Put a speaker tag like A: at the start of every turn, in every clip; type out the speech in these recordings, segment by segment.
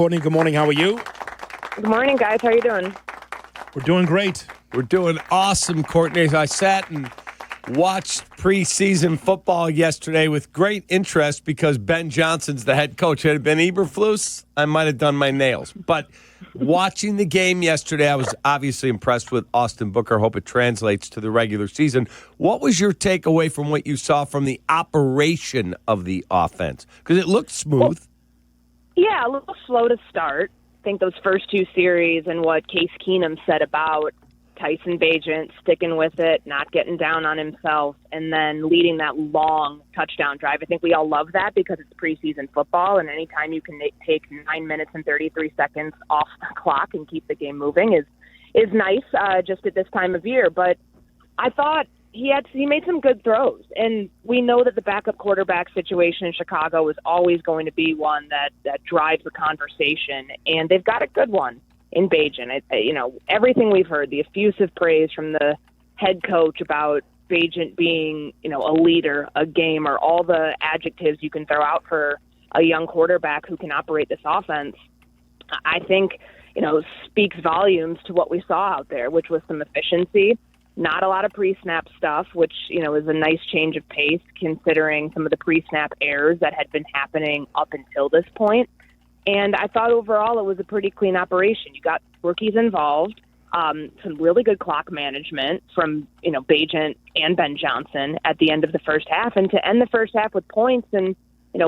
A: Courtney, good morning. How are you?
B: Good morning, guys. How are you doing?
A: We're doing great.
C: We're doing awesome, Courtney. I sat and watched preseason football yesterday with great interest because Ben Johnson's the head coach. Had it been Eberflus, I might have done my nails. But watching the game yesterday, I was obviously impressed with Austin Booker. Hope it translates to the regular season. What was your takeaway from what you saw from the operation of the offense? Because it looked smooth.
B: Yeah, a little slow to start. I think those first two series and what Case Keenum said about Tyson Bagent sticking with it, not getting down on himself, and then leading that long touchdown drive. I think we all love that because it's preseason football, and anytime you can take 9 minutes and 33 seconds off the clock and keep the game moving is nice just at this time of year. But I thought he made some good throws, and we know that the backup quarterback situation in Chicago is always going to be one that drives the conversation, and they've got a good one in Bagent. Everything we've heard, the effusive praise from the head coach about Bagent being, a leader, a gamer, all the adjectives you can throw out for a young quarterback who can operate this offense, I think, speaks volumes to what we saw out there, which was some efficiency, not a lot of pre-snap stuff, which, is a nice change of pace considering some of the pre-snap errors that had been happening up until this point. And I thought overall it was a pretty clean operation. You got rookies involved, some really good clock management from, Bagent and Ben Johnson at the end of the first half. And to end the first half with points and,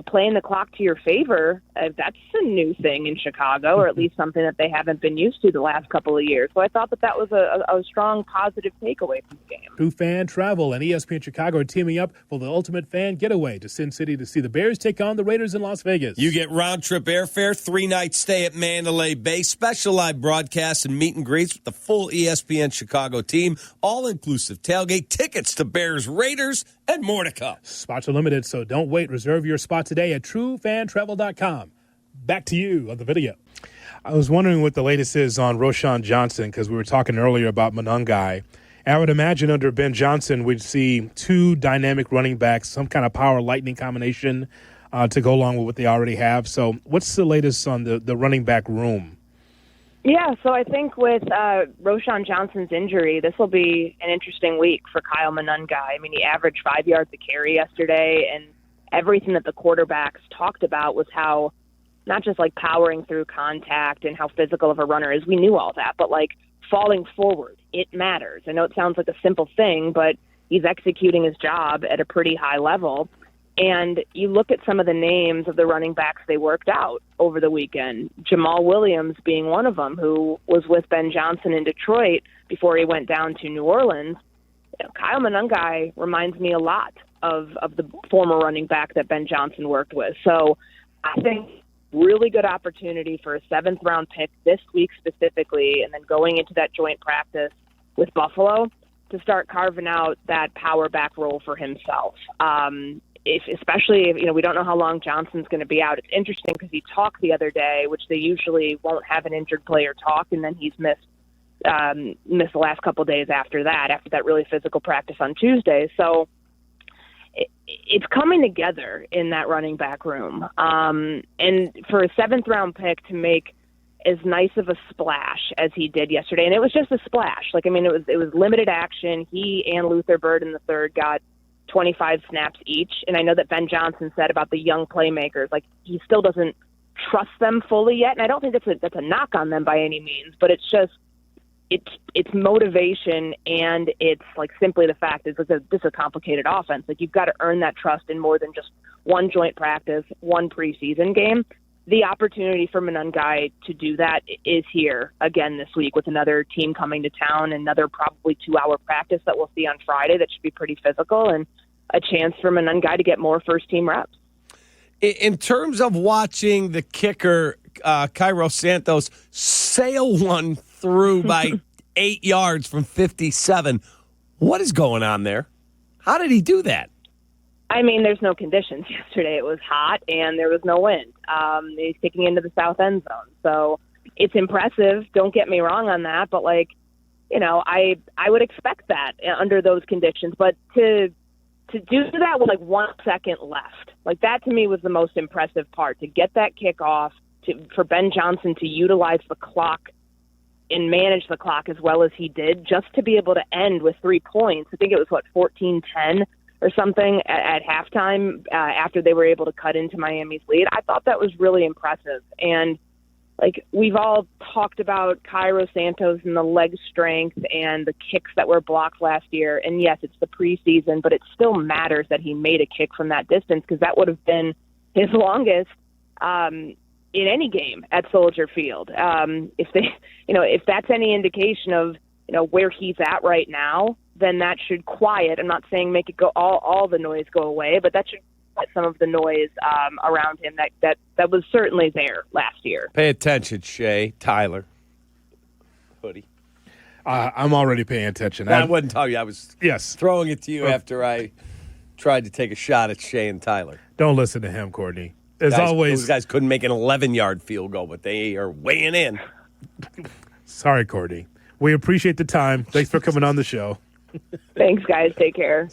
B: playing the clock to your favor, that's a new thing in Chicago, or at least something that they haven't been used to the last couple of years. So I thought that was a strong positive takeaway from the game.
A: True Fan Travel and ESPN Chicago are teaming up for the ultimate fan getaway to Sin City to see the Bears take on the Raiders in Las Vegas.
C: You get round-trip airfare, 3-night stay at Mandalay Bay, special live broadcasts and meet and greets with the full ESPN Chicago team, all-inclusive tailgate, tickets to Bears, Raiders, and more to come.
A: Spots are limited, so don't wait. Reserve your spot today at truefantravel.com. Back to you on the video. I was wondering what the latest is on Roschon Johnson, because we were talking earlier about Monangai. I would imagine under Ben Johnson we'd see two dynamic running backs, some kind of power lightning combination to go along with what they already have. So what's the latest on the running back room?
B: Yeah, so I think with Roschon Johnson's injury, this will be an interesting week for Kyle Monangai. I mean, he averaged 5 yards a carry yesterday, and everything that the quarterbacks talked about was how not just like powering through contact and how physical of a runner is. We knew all that, but like falling forward, it matters. I know it sounds like a simple thing, but he's executing his job at a pretty high level. And you look at some of the names of the running backs they worked out over the weekend, Jamal Williams being one of them, who was with Ben Johnson in Detroit before he went down to New Orleans. Kyle Monangai reminds me a lot of the former running back that Ben Johnson worked with. So I think really good opportunity for a 7th-round pick this week specifically, and then going into that joint practice with Buffalo to start carving out that power back role for himself. Especially if, we don't know how long Johnson's going to be out. It's interesting because he talked the other day, which they usually won't have an injured player talk, and then he's missed the last couple of days after that really physical practice on Tuesday. So it's coming together in that running back room. And for a 7th-round pick to make as nice of a splash as he did yesterday, and it was just a splash. It was limited action. He and Luther Bird in the third got 25 snaps each. And I know that Ben Johnson said about the young playmakers, like he still doesn't trust them fully yet. And I don't think that's a knock on them by any means, but it's just, it's motivation. And it's like simply the fact is this is a complicated offense. Like you've got to earn that trust in more than just one joint practice, one preseason game. The opportunity for Monangai to do that is here again this week with another team coming to town, another probably 2-hour practice that we'll see on Friday that should be pretty physical, and a chance for Monangai to get more first-team reps.
C: In terms of watching the kicker, Cairo Santos, sail one through by 8 yards from 57, what is going on there? How did he do that?
B: I mean, there's no conditions yesterday. It was hot and there was no wind. He's kicking into the south end zone. So it's impressive. Don't get me wrong on that. But, I would expect that under those conditions. But to do that with 1 second left, that to me was the most impressive part, to get that kickoff for Ben Johnson to utilize the clock and manage the clock as well as he did, just to be able to end with 3 points. I think it was, 14-10 or something at halftime after they were able to cut into Miami's lead. I thought that was really impressive. And, we've all talked about Cairo Santos and the leg strength and the kicks that were blocked last year. And, yes, it's the preseason, but it still matters that he made a kick from that distance, because that would have been his longest in any game at Soldier Field. If that's any indication of, where he's at right now, then that should quiet. I'm not saying make it go all the noise go away, but that should quiet some of the noise around him that was certainly there last year.
C: Pay attention, Shay. Tyler. Hoodie.
A: I'm already paying attention.
C: I wasn't talking. I was
A: Yes.
C: throwing it to you after I tried to take a shot at Shay and Tyler.
A: Don't listen to him, Courtney. As always,
C: those guys couldn't make an 11-yard field goal, but they are weighing in.
A: Sorry, Courtney. We appreciate the time. Thanks for coming on the show.
B: Thanks, guys. Take care.